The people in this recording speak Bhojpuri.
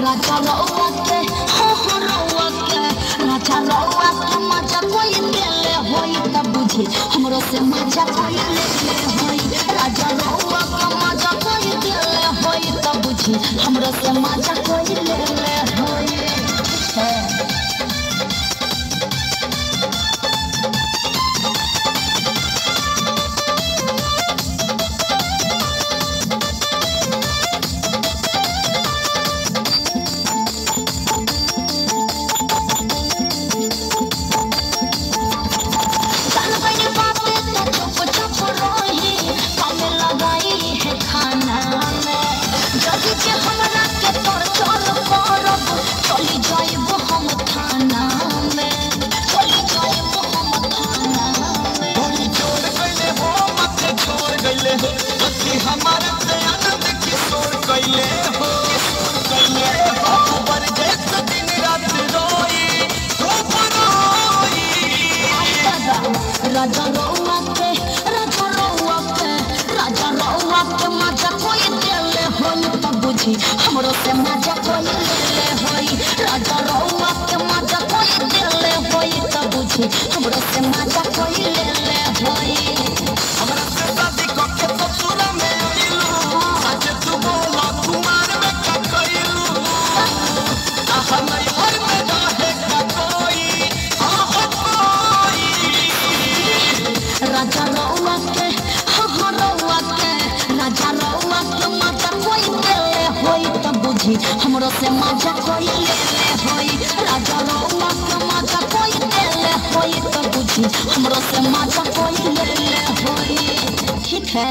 राजा रउआ के हो रउआ के राजा रउआ के मजा कोई देले होई त बुझी हमरो से मजा कोई लेले होई राजा रउआ के मजा कोई देले होई त बुझी हमरो से मजा कोई लेले होई राजा रउआ के मजा कोई देले होई त बुझी हमरो से मजा कोई लेले होई राजा रउआ के मजा कोई देले होई त बुझी हमरो से मजा कोई लेले होई हमरा से शादी करके ससुर में आइलू आज तू बोला कुमार में का कइलू हमई हर में रहे का कोई राजा रउआ के राजा रउआ के मजा कोई देले होई त बुझी हमरो से मजा कोई लेले होई राजा रउआ के मजा कोई देले होई त बुझी हमरो से मजा कोई लेले होई ठीक है।